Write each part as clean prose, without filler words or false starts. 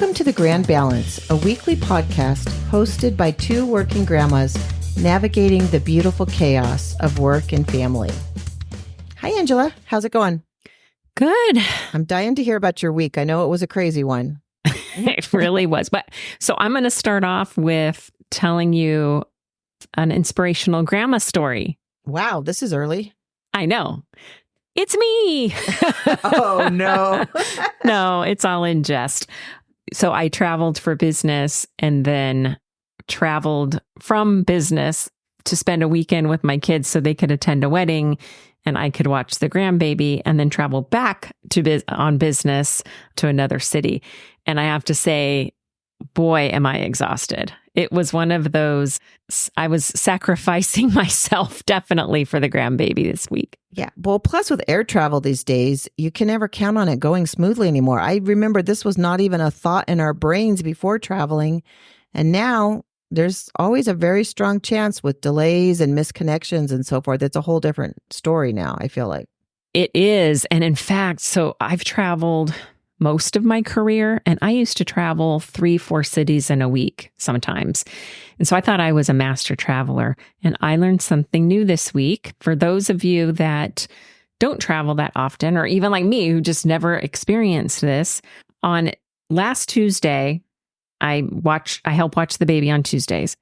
Welcome to The Grand Balance, a weekly podcast hosted by two working grandmas navigating the beautiful chaos of work and family. Hi, Angela. How's it going? Good. I'm dying to hear about your week. I know it was a crazy one. It really was. So I'm going to start off with telling you an inspirational grandma story. Wow, this is early. I know. It's me. Oh, no. No, it's all in jest. So I traveled for business and then traveled from business to spend a weekend with my kids so they could attend a wedding and I could watch the grandbaby, and then travel back to on business to another city. And I have to say, boy, am I exhausted. It was one of those, I was sacrificing myself definitely for the grandbaby this week. Yeah. Well, plus with air travel these days, you can never count on it going smoothly anymore. I remember this was not even a thought in our brains before traveling. And now there's always a very strong chance with delays and misconnections and so forth. It's a whole different story now, I feel like. It is. And in fact, so I've traveled most of my career, and I used to travel 3-4 cities in a week sometimes. And so I thought I was a master traveler, and I learned something new this week. For those of you that don't travel that often, or even like me, who just never experienced this, on last Tuesday, I help watch the baby on Tuesdays.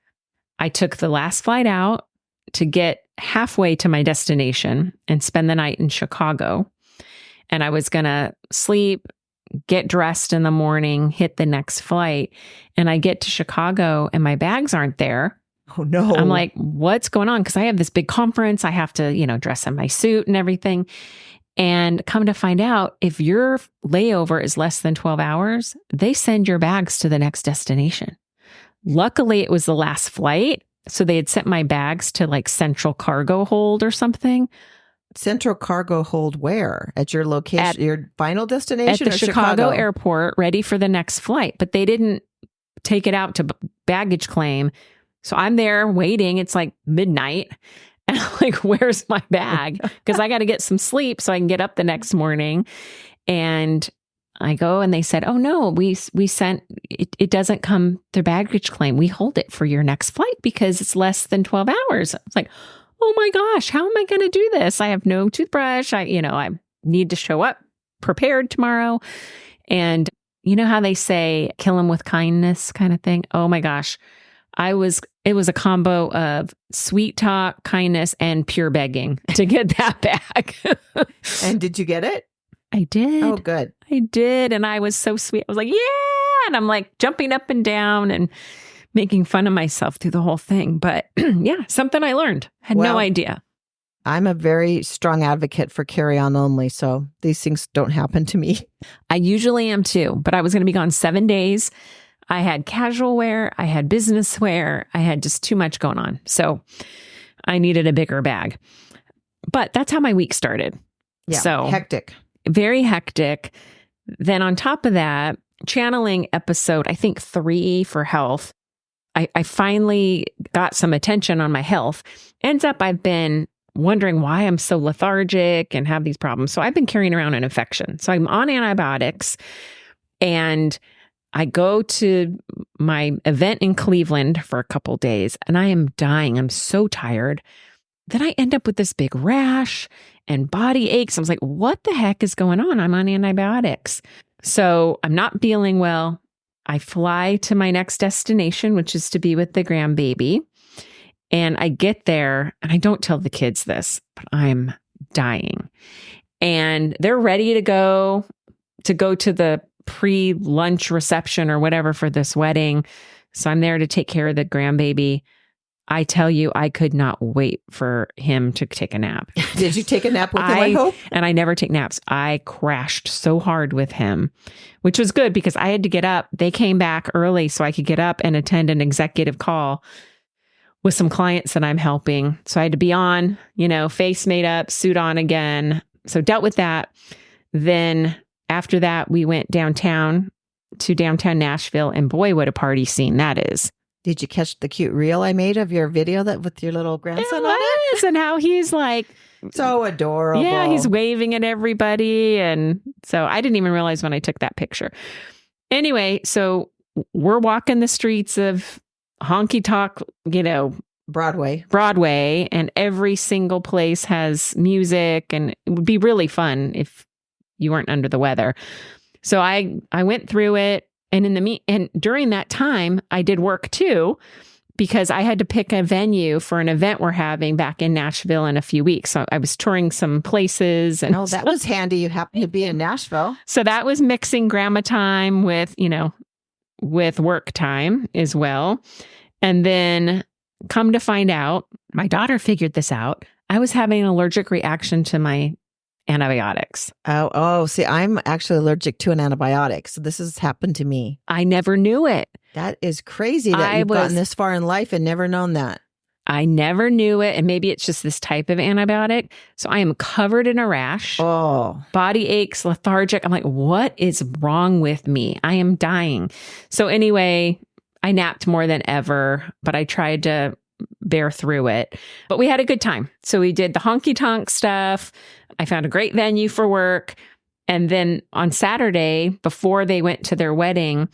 I took the last flight out to get halfway to my destination and spend the night in Chicago. And I was going to sleep, get dressed in the morning, hit the next flight. And I get to Chicago and my bags aren't there. Oh, no. I'm like, what's going on? Because I have this big conference. I have to, dress in my suit and everything. And come to find out, if your layover is less than 12 hours, they send your bags to the next destination. Luckily, it was the last flight. So they had sent my bags to like Central Cargo Hold or something. Central Cargo Hold where? At your location, your final destination? At the Chicago airport, ready for the next flight. But they didn't take it out to baggage claim. So I'm there waiting. It's like midnight. And I'm like, where's my bag? Because I got to get some sleep so I can get up the next morning. And I go and they said, oh, no, we sent, it doesn't come through baggage claim. We hold it for your next flight because it's less than 12 hours. I was like, oh my gosh, how am I going to do this? I have no toothbrush. I need to show up prepared tomorrow. And you know how they say, kill them with kindness kind of thing? Oh my gosh. It was a combo of sweet talk, kindness, and pure begging to get that bag. And did you get it? I did. Oh, good. I did. And I was so sweet. I was like, yeah. And I'm like jumping up and down and making fun of myself through the whole thing. But yeah, something I learned. Had no idea. I'm a very strong advocate for carry-on only, so these things don't happen to me. I usually am too, but I was going to be gone 7 days. I had casual wear, I had business wear, I had just too much going on. So I needed a bigger bag. But that's how my week started. Yeah, so hectic. Very hectic. Then on top of that, channeling episode, I think 3 for health. I finally got some attention on my health. Ends up I've been wondering why I'm so lethargic and have these problems. So I've been carrying around an infection. So I'm on antibiotics and I go to my event in Cleveland for a couple days and I am dying. I'm so tired. Then I end up with this big rash and body aches. I was like, what the heck is going on? I'm on antibiotics. So I'm not feeling well. I fly to my next destination, which is to be with the grandbaby. And I get there and I don't tell the kids this, but I'm dying. And they're ready to go to the pre-lunch reception or whatever for this wedding. So I'm there to take care of the grandbaby. I tell you, I could not wait for him to take a nap. Did you take a nap with him, I hope? And I never take naps. I crashed so hard with him, which was good because I had to get up. They came back early so I could get up and attend an executive call with some clients that I'm helping. So I had to be on, face made up, suit on again. So dealt with that. Then after that, we went downtown to downtown Nashville, and boy, what a party scene that is. Did you catch the cute reel I made of your video that with your little grandson on it? And how he's like so adorable. Yeah, he's waving at everybody. And so I didn't even realize when I took that picture. Anyway, so we're walking the streets of honky tonk, Broadway, and every single place has music, and it would be really fun if you weren't under the weather. So I went through it, and and during that time, I did work too, because I had to pick a venue for an event we're having back in Nashville in a few weeks. So I was touring some places. And that was handy. You happened to be in Nashville. So that was mixing grandma time with work time as well. And then come to find out, my daughter figured this out. I was having an allergic reaction to my antibiotics. See, I'm actually allergic to an antibiotic. So this has happened to me. I never knew it. That is crazy that you've gotten this far in life and never known that. I never knew it. And maybe it's just this type of antibiotic. So I am covered in a rash. Oh. Body aches, lethargic. I'm like, what is wrong with me? I am dying. So anyway, I napped more than ever, but I tried to bear through it. But we had a good time. So we did the honky tonk stuff. I found a great venue for work. And then on Saturday, before they went to their wedding,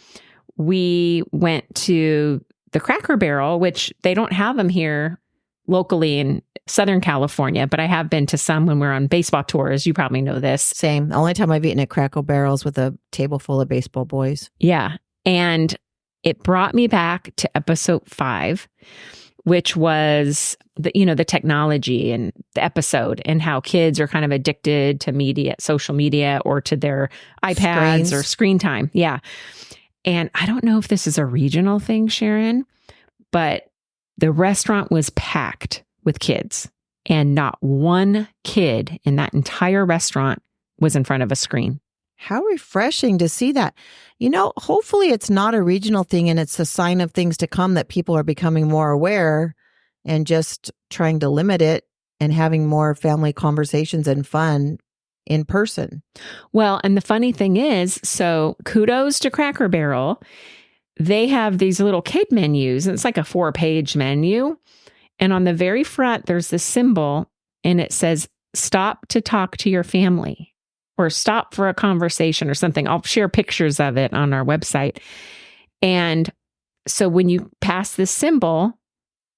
we went to the Cracker Barrel, which they don't have them here locally in Southern California, but I have been to some when we're on baseball tours. You probably know this. Same. The only time I've eaten at Cracker Barrels with a table full of baseball boys. Yeah. And it brought me back to episode 5, which was the technology and the episode, and how kids are kind of addicted to social media, or to their iPads or screen time. Yeah. And I don't know if this is a regional thing, Sharon, but the restaurant was packed with kids, and not one kid in that entire restaurant was in front of a screen. How refreshing to see that. Hopefully it's not a regional thing, and it's a sign of things to come, that people are becoming more aware and just trying to limit it and having more family conversations and fun in person. Well, and the funny thing is, so kudos to Cracker Barrel. They have these little kid menus, and it's like a 4-page menu. And on the very front, there's this symbol, and it says, stop to talk to your family, or stop for a conversation or something. I'll share pictures of it on our website. And so when you pass this symbol,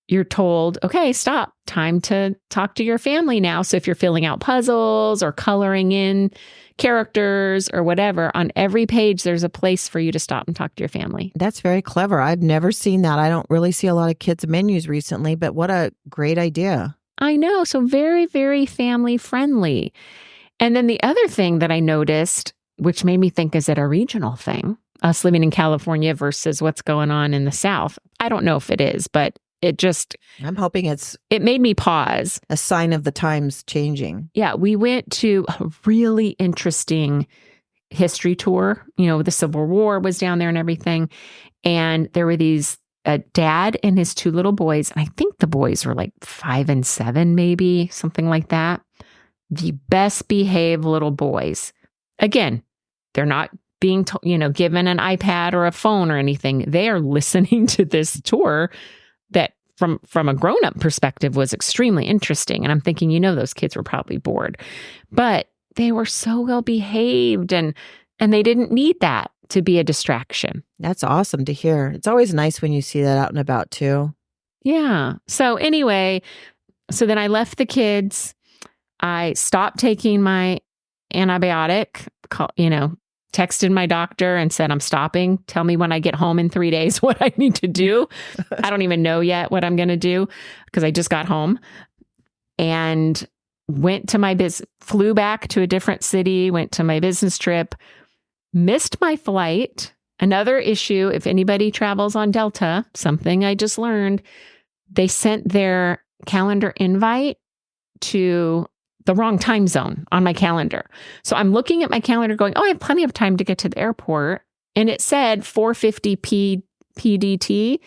you're told, okay, stop, time to talk to your family now. So if you're filling out puzzles or coloring in characters or whatever, on every page, there's a place for you to stop and talk to your family. That's very clever. I've never seen that. I don't really see a lot of kids' menus recently, but what a great idea. I know. So very, very family friendly. And then the other thing that I noticed, which made me think, is it a regional thing? Us living in California versus what's going on in the South. I don't know if it is, but I'm hoping it made me pause. A sign of the times changing. Yeah. We went to a really interesting history tour. The Civil War was down there and everything. And there were a dad and his 2 little boys. And I think the boys were like 5 and 7, maybe something like that. The best behaved little boys. Again, they're not being given an iPad or a phone or anything. They are listening to this tour that from a grown-up perspective was extremely interesting. And I'm thinking, those kids were probably bored, but they were so well behaved, and they didn't need that to be a distraction. That's awesome to hear. It's always nice when you see that out and about too. Yeah. So anyway, then I left the kids. I stopped taking my antibiotic, texted my doctor and said, I'm stopping. Tell me when I get home in 3 days what I need to do. I don't even know yet what I'm going to do, because I just got home, and went to flew back to a different city, went to my business trip, missed my flight. Another issue, if anybody travels on Delta, something I just learned, they sent their calendar invite to the wrong time zone on my calendar. So I'm looking at my calendar going, I have plenty of time to get to the airport. And it said 4:50 PDT,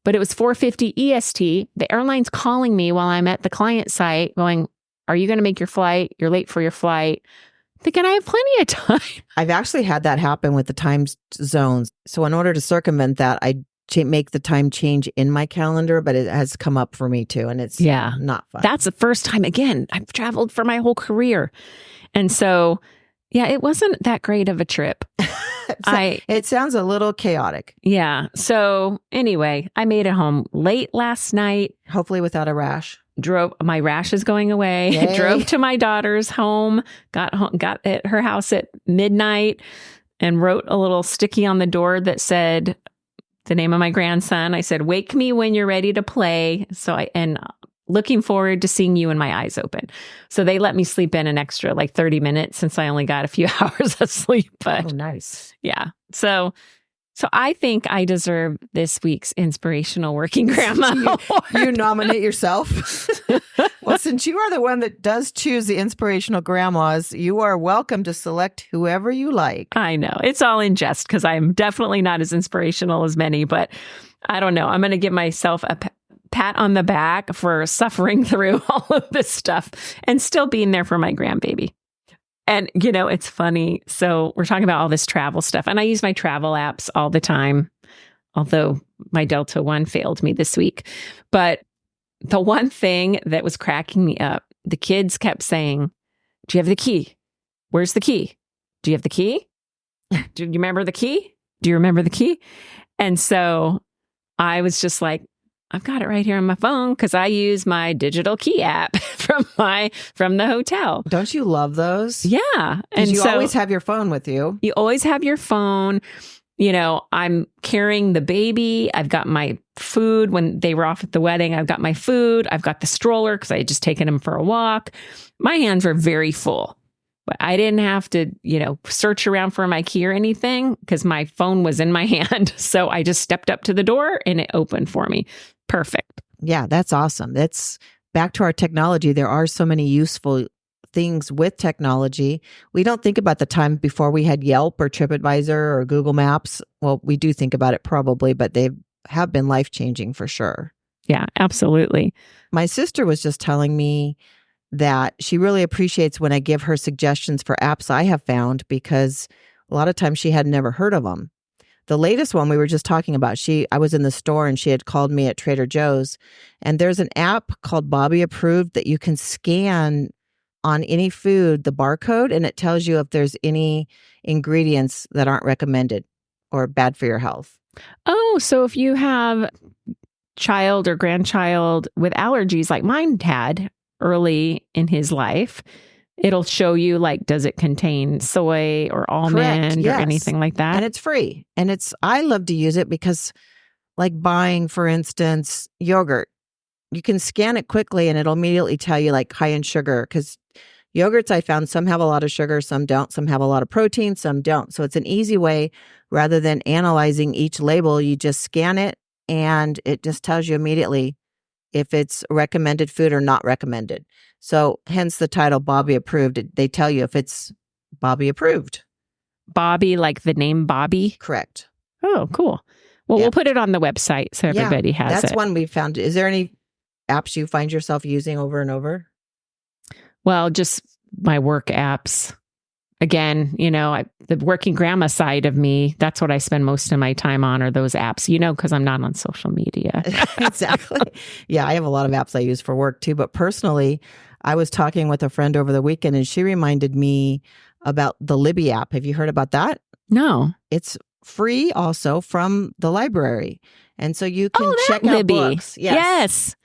but it was 4:50 EST. The airline's calling me while I'm at the client site going, are you going to make your flight? You're late for your flight. Thinking I have plenty of time. I've actually had that happen with the time zones. So in order to circumvent that, I make the time change in my calendar, but it has come up for me too. And it's not fun. That's the first time. Again, I've traveled for my whole career. And so, it wasn't that great of a trip. It sounds a little chaotic. Yeah. So anyway, I made it home late last night. Hopefully without a rash. My rash is going away. Yay. Drove to my daughter's home, got at her house at midnight and wrote a little sticky on the door that said the name of my grandson. I said, "Wake me when you're ready to play." Looking forward to seeing you in my eyes open. So they let me sleep in an extra 30 minutes since I only got a few hours of sleep. But nice. Yeah. So I think I deserve this week's inspirational working grandma. You nominate yourself? Well, since you are the one that does choose the inspirational grandmas, you are welcome to select whoever you like. I know. It's all in jest because I'm definitely not as inspirational as many, but I don't know. I'm going to give myself a pat on the back for suffering through all of this stuff and still being there for my grandbaby. And, it's funny. So we're talking about all this travel stuff, and I use my travel apps all the time, although my Delta One failed me this week. But the one thing that was cracking me up, the kids kept saying, "Do you have the key? Where's the key? Do you have the key? Do you remember the key? Do you remember the key?" And so I was just like, I've got it right here on my phone because I use my digital key app from the hotel. Don't you love those? Yeah. And you always have your phone with you. You always have your phone. I'm carrying the baby. I've got my food when they were off at the wedding. I've got my food. I've got the stroller because I had just taken him for a walk. My hands were very full. But I didn't have to, search around for my key or anything because my phone was in my hand. So I just stepped up to the door and it opened for me. Perfect. Yeah, that's awesome. That's back to our technology. There are so many useful things with technology. We don't think about the time before we had Yelp or TripAdvisor or Google Maps. Well, we do think about it probably, but they have been life-changing for sure. Yeah, absolutely. My sister was just telling me that she really appreciates when I give her suggestions for apps I have found because a lot of times she had never heard of them. The latest one we were just talking about, I was in the store and she had called me at Trader Joe's, and there's an app called Bobby Approved that you can scan on any food, the barcode, and it tells you if there's any ingredients that aren't recommended or bad for your health. Oh, so if you have child or grandchild with allergies like mine had early in his life, it'll show you does it contain soy or almond or anything like that? And it's free. And I love to use it because buying, for instance, yogurt, you can scan it quickly and it'll immediately tell you high in sugar because yogurts I found some have a lot of sugar, some don't, some have a lot of protein, some don't. So it's an easy way rather than analyzing each label, you just scan it and it just tells you immediately if it's recommended food or not recommended. So hence the title Bobby Approved. They tell you if it's Bobby Approved. Bobby, like the name Bobby? Correct. Oh, cool. Well, we'll put it on the website so everybody has it. That's one we found. Is there any apps you find yourself using over and over? Well, just my work apps. Again, the working grandma side of me, that's what I spend most of my time on are those apps, because I'm not on social media. Exactly. Yeah, I have a lot of apps I use for work too. But personally, I was talking with a friend over the weekend and she reminded me about the Libby app. Have you heard about that? No. It's free also from the library. And so you can check out Libby. books. Yes.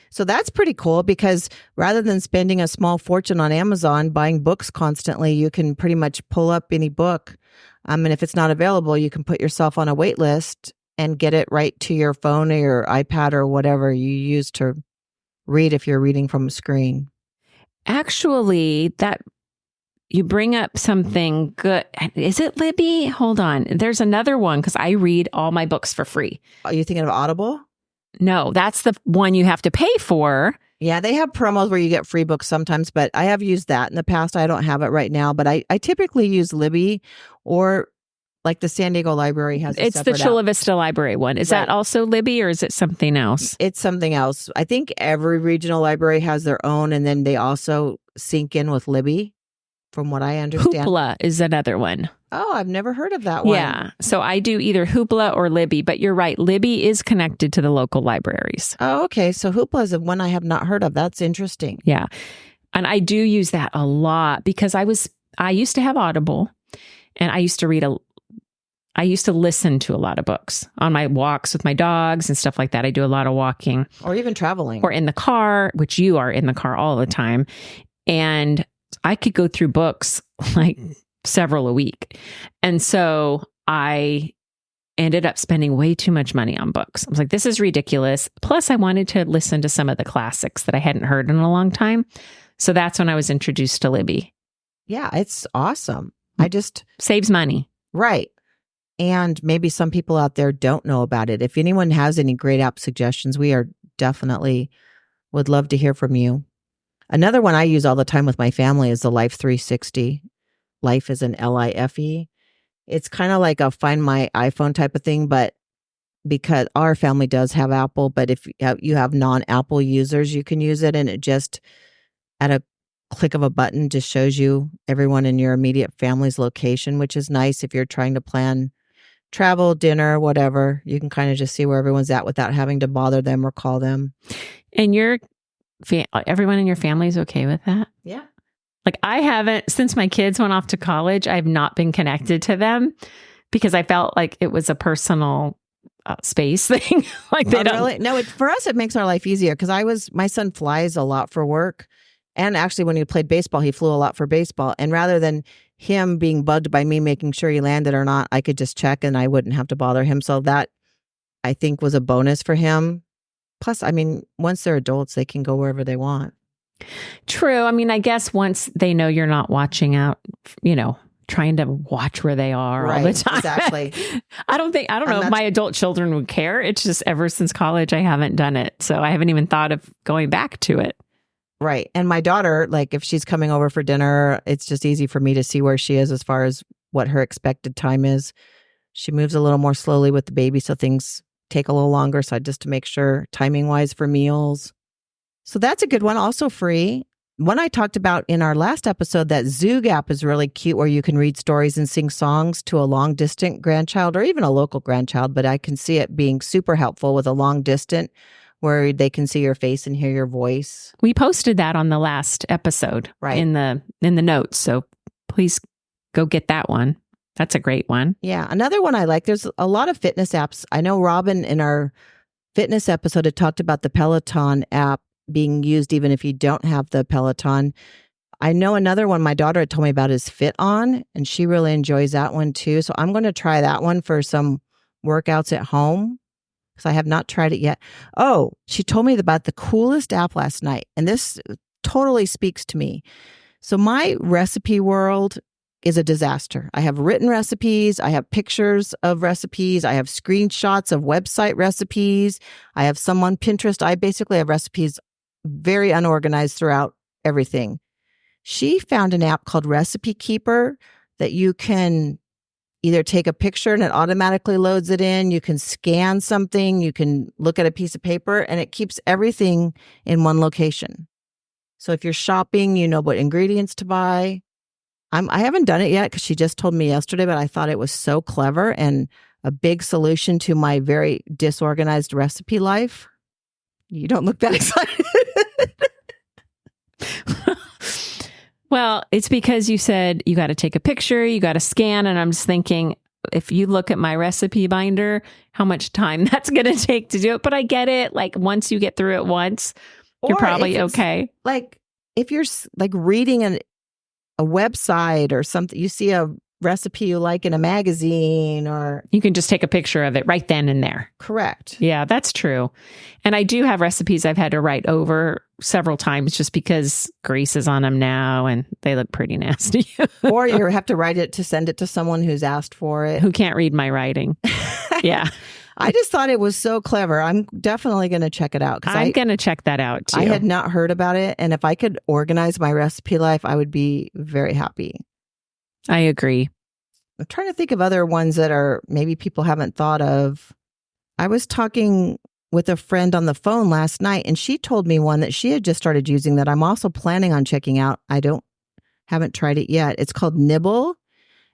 So that's pretty cool because rather than spending a small fortune on Amazon buying books constantly, you can pretty much pull up any book. And if it's not available, you can put yourself on a wait list and get it right to your phone or your iPad or whatever you use to read if you're reading from a screen. Actually, that you bring up something good. Is it Libby? Hold on. There's another one because I read all my books for free. Are you thinking of Audible? No, that's the one you have to pay for. Yeah, they have promos where you get free books sometimes, but I have used that in the past. I don't have it right now, but I typically use Libby or the San Diego Library has It's the Chula Vista Library one. Is that also Libby or is it something else? It's something else. I think every regional library has their own, and then they also sync in with Libby, from what I understand. Hoopla is another one. Oh, I've never heard of that one. Yeah. So I do either Hoopla or Libby, but you're right. Libby is connected to the local libraries. Oh, okay. So Hoopla is one I have not heard of. That's interesting. Yeah. And I do use that a lot because I used to have Audible and I used to read I used to listen to a lot of books on my walks with my dogs and stuff like that. I do a lot of walking. Or even traveling. Or in the car, which you are in the car all the time. And I could go through books like several a week. And so I ended up spending way too much money on books. I was like, this is ridiculous. Plus, I wanted to listen to some of the classics that I hadn't heard in a long time. So that's when I was introduced to Libby. Yeah, it's awesome. I just... Saves money. Right. And maybe some people out there don't know about it. If anyone has any great app suggestions, we are definitely would love to hear from you. Another one I use all the time with my family is the Life 360. Life is an LIFE. It's kind of like a Find My iPhone type of thing, but because our family does have Apple, but if you have non-Apple users, you can use it, and it just at a click of a button just shows you everyone in your immediate family's location, which is nice if you're trying to plan travel, dinner, whatever. You can kind of just see where everyone's at without having to bother them or call them. And everyone in your family is okay with that? Yeah. Like I haven't, since my kids went off to college, I've not been connected to them because I felt like it was a personal space thing. Like they don't really. No, for us, it makes our life easier because my son flies a lot for work. And actually, when he played baseball, he flew a lot for baseball. And rather than him being bugged by me making sure he landed or not, I could just check and I wouldn't have to bother him. So that, I think, was a bonus for him. Plus, I mean, once they're adults, they can go wherever they want. True. I mean, I guess once they know you're not watching out, trying to watch where they are all the time. Exactly. I don't know if my adult children would care. It's just ever since college, I haven't done it. So I haven't even thought of going back to it. Right. And my daughter, like if she's coming over for dinner, it's just easy for me to see where she is as far as what her expected time is. She moves a little more slowly with the baby, so things take a little longer. So just to make sure timing wise for meals. So that's a good one. Also free. One I talked about in our last episode, that Zoog app is really cute where you can read stories and sing songs to a long distant grandchild or even a local grandchild. But I can see it being super helpful with a long distant where they can see your face and hear your voice. We posted that on the last episode in the notes. So please go get that one. That's a great one. Yeah. Another one I like, there's a lot of fitness apps. I know Robin in our fitness episode had talked about the Peloton app being used even if you don't have the Peloton. I know another one my daughter had told me about is Fit On, and she really enjoys that one too. So I'm going to try that one for some workouts at home because I have not tried it yet. Oh, she told me about the coolest app last night, and this totally speaks to me. So my recipe world is a disaster. I have written recipes. I have pictures of recipes. I have screenshots of website recipes. I have some on Pinterest. I basically have recipes very unorganized throughout everything. She found an app called Recipe Keeper that you can either take a picture and it automatically loads it in. You can scan something. You can look at a piece of paper and it keeps everything in one location. So if you're shopping, you know what ingredients to buy. I haven't done it yet because she just told me yesterday, but I thought it was so clever and a big solution to my very disorganized recipe life. You don't look that excited. Well, it's because you said you got to take a picture, you got to scan. And I'm just thinking, if you look at my recipe binder, how much time that's going to take to do it. But I get it. Like once you get through it once, you're probably okay. Like if you're like reading a website or something, you see a recipe you like in a magazine, or you can just take a picture of it right then and there. Correct. Yeah, that's true. And I do have recipes I've had to write over several times just because grease is on them now and they look pretty nasty. Or you have to write it to send it to someone who's asked for it. Who can't read my writing. Yeah. I just thought it was so clever. I'm definitely going to check it out. I'm going to check that out too. I had not heard about it. And if I could organize my recipe life, I would be very happy. I agree. I'm trying to think of other ones that are maybe people haven't thought of. I was talking with a friend on the phone last night, and she told me one that she had just started using that I'm also planning on checking out. Haven't tried it yet. It's called Nibble.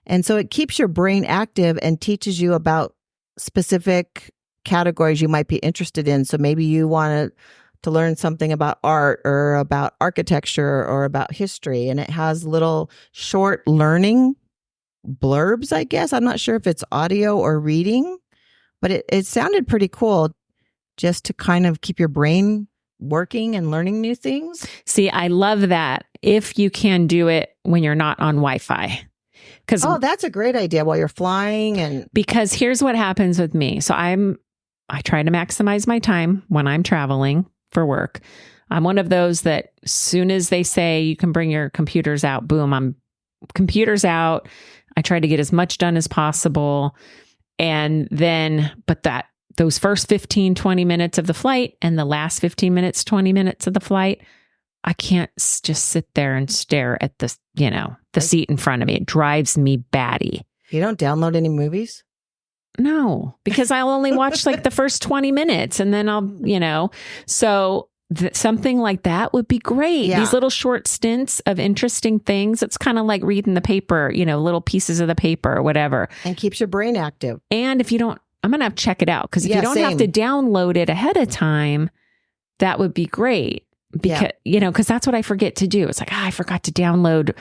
And so it keeps your brain active and teaches you about specific categories you might be interested in. So maybe you want to learn something about art or about architecture or about history. And it has little short learning blurbs, I guess. I'm not sure if it's audio or reading, but it sounded pretty cool just to kind of keep your brain working and learning new things. See, I love that if you can do it when you're not on Wi-Fi. Oh, that's a great idea while you're flying. And because here's what happens with me. So I try to maximize my time when I'm traveling for work. I'm one of those that as soon as they say you can bring your computers out, boom, I'm computers out. I try to get as much done as possible. And then, but those first 15, 20 minutes of the flight and the last 15 minutes, 20 minutes of the flight, I can't just sit there and stare at the seat in front of me. It drives me batty. You don't download any movies? No, because I'll only watch like the first 20 minutes and then I'll, so something like that would be great. Yeah. These little short stints of interesting things. It's kind of like reading the paper, little pieces of the paper or whatever. And keeps your brain active. And if you don't, I'm going to have to check it out because if you don't have to download it ahead of time, that would be great. Because, because that's what I forget to do. It's like, I forgot to download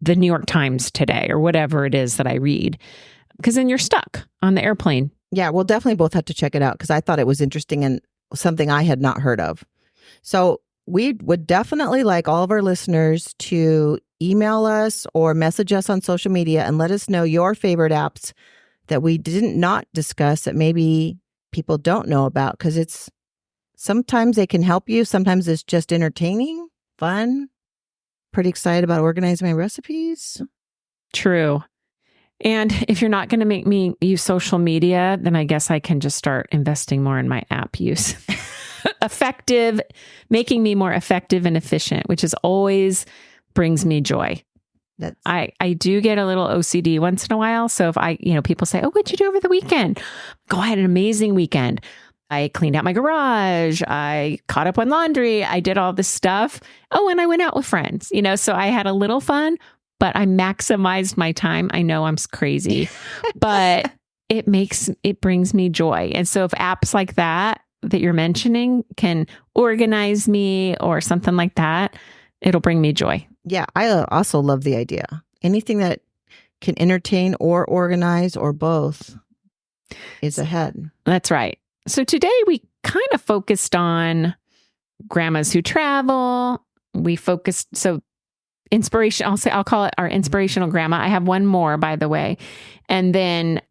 the New York Times today or whatever it is that I read. Because then you're stuck on the airplane. Yeah, we'll definitely both have to check it out because I thought it was interesting and something I had not heard of. So we would definitely like all of our listeners to email us or message us on social media and let us know your favorite apps that we didn't not discuss that maybe people don't know about because sometimes they can help you. Sometimes it's just entertaining, fun. Pretty excited about organizing my recipes. True. And if you're not going to make me use social media, then I guess I can just start investing more in my app use. Making me more effective and efficient, which is always brings me joy. I do get a little OCD once in a while. So if people say, oh, what'd you do over the weekend? I had an amazing weekend. I cleaned out my garage. I caught up on laundry. I did all this stuff. Oh, and I went out with friends, so I had a little fun, but I maximized my time. I know I'm crazy, but it brings me joy. And so if apps like that you're mentioning can organize me or something like that, it'll bring me joy. Yeah. I also love the idea. Anything that can entertain or organize or both is ahead. That's right. So today we kind of focused on grandmas who travel. We focused, inspiration, I'll call it our inspirational grandma. I have one more, by the way. And then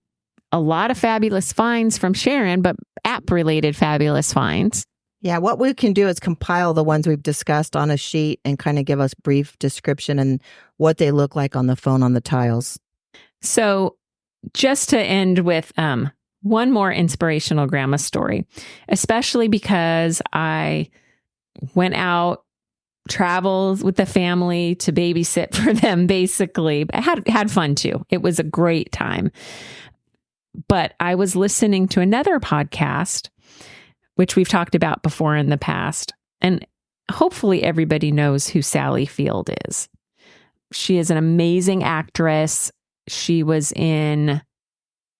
a lot of fabulous finds from Sharon, but app-related fabulous finds. Yeah, what we can do is compile the ones we've discussed on a sheet and kind of give us brief description and what they look like on the phone on the tiles. So just to end with one more inspirational grandma story, especially because I went out, traveled with the family to babysit for them, basically. I had fun too. It was a great time. But I was listening to another podcast, which we've talked about before in the past. And hopefully everybody knows who Sally Field is. She is an amazing actress. She was the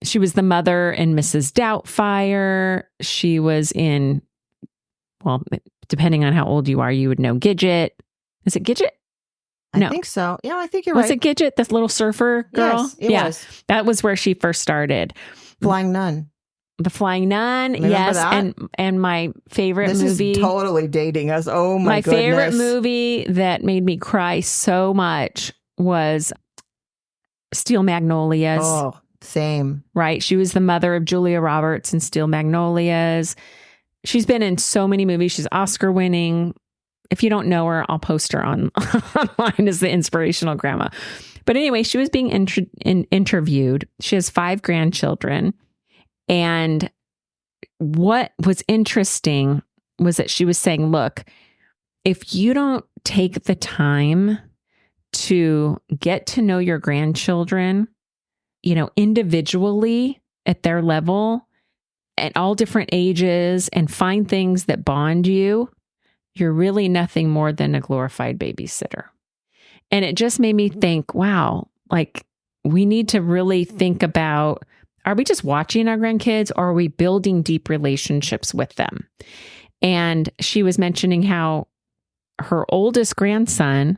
mother in Mrs. Doubtfire. She was in, well, depending on how old you are, you would know Gidget. Is it Gidget? I think so. Yeah, I think you're right. Was it Gidget, this little surfer girl? Yes, it was. That was where she first started. Flying Nun. The Flying Nun, Remember yes. that? And my favorite movie. This is totally dating us. Oh my goodness. My favorite movie that made me cry so much was Steel Magnolias. Oh, same. Right? She was the mother of Julia Roberts in Steel Magnolias. She's been in so many movies. She's Oscar winning. If you don't know her, I'll post her online as the inspirational grandma. But anyway, she was being interviewed. She has 5 grandchildren. And what was interesting was that she was saying, look, if you don't take the time to get to know your grandchildren, individually at their level at all different ages and find things that bond you, you're really nothing more than a glorified babysitter. And it just made me think, wow, we need to really think about, are we just watching our grandkids or are we building deep relationships with them? And she was mentioning how her oldest grandson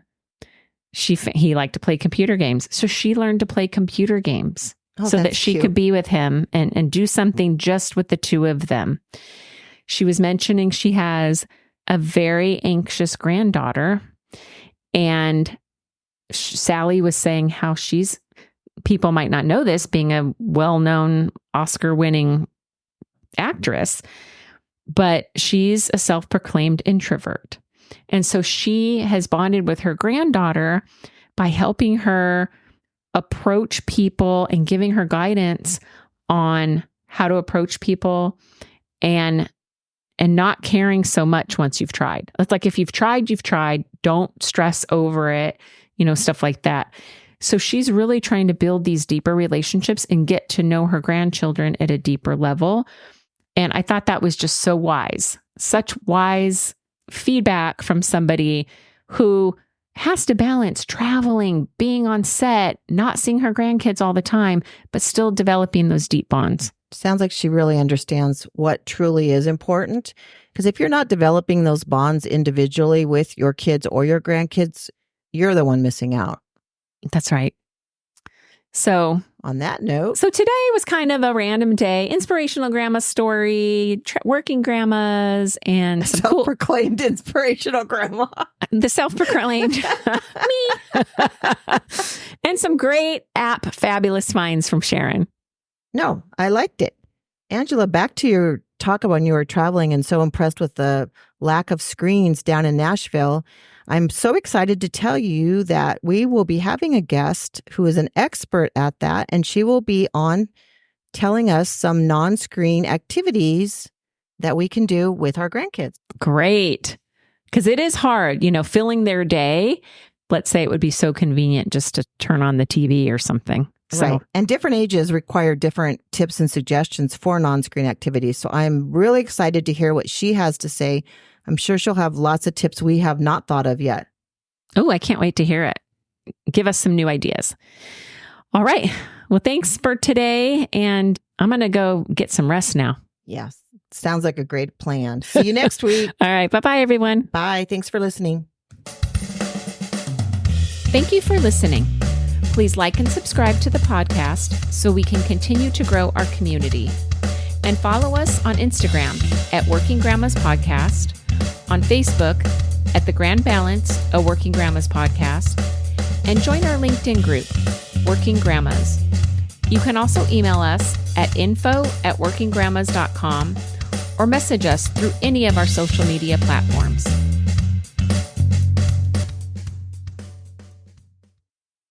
he liked to play computer games. So she learned to play computer games so that she could be with him and do something just with the two of them. She was mentioning she has a very anxious granddaughter, and Sally was saying how people might not know this, being a well-known Oscar-winning actress, but she's a self-proclaimed introvert. And so she has bonded with her granddaughter by helping her approach people and giving her guidance on how to approach people and not caring so much once you've tried. It's like, if you've tried, you've tried. Don't stress over it, stuff like that. So she's really trying to build these deeper relationships and get to know her grandchildren at a deeper level. And I thought that was just so wise, such wise feedback from somebody who has to balance traveling, being on set, not seeing her grandkids all the time, but still developing those deep bonds. Sounds like she really understands what truly is important. Because if you're not developing those bonds individually with your kids or your grandkids, you're the one missing out. That's right. So on that note, so today was kind of a random day, inspirational grandma story, working grandmas, and some self-proclaimed inspirational grandma. The self-proclaimed me, and some great app fabulous finds from Sharon. No, I liked it. Angela, back to your talk about when you were traveling and so impressed with the lack of screens down in Nashville. I'm so excited to tell you that we will be having a guest who is an expert at that, and she will be on telling us some non-screen activities that we can do with our grandkids. Great. Because it is hard, filling their day. Let's say it would be so convenient just to turn on the TV or something. So. Right. And different ages require different tips and suggestions for non-screen activities. So I'm really excited to hear what she has to say. I'm sure she'll have lots of tips we have not thought of yet. Oh, I can't wait to hear it. Give us some new ideas. All right. Well, thanks for today. And I'm going to go get some rest now. Yes. Sounds like a great plan. See you next week. All right. Bye-bye, everyone. Bye. Thanks for listening. Thank you for listening. Please like and subscribe to the podcast so we can continue to grow our community. And follow us on Instagram at Working Grandmas Podcast, on Facebook at The Grand Balance, a Working Grandmas Podcast, and join our LinkedIn group, Working Grandmas. You can also email us at info@workinggrandmas.com or message us through any of our social media platforms.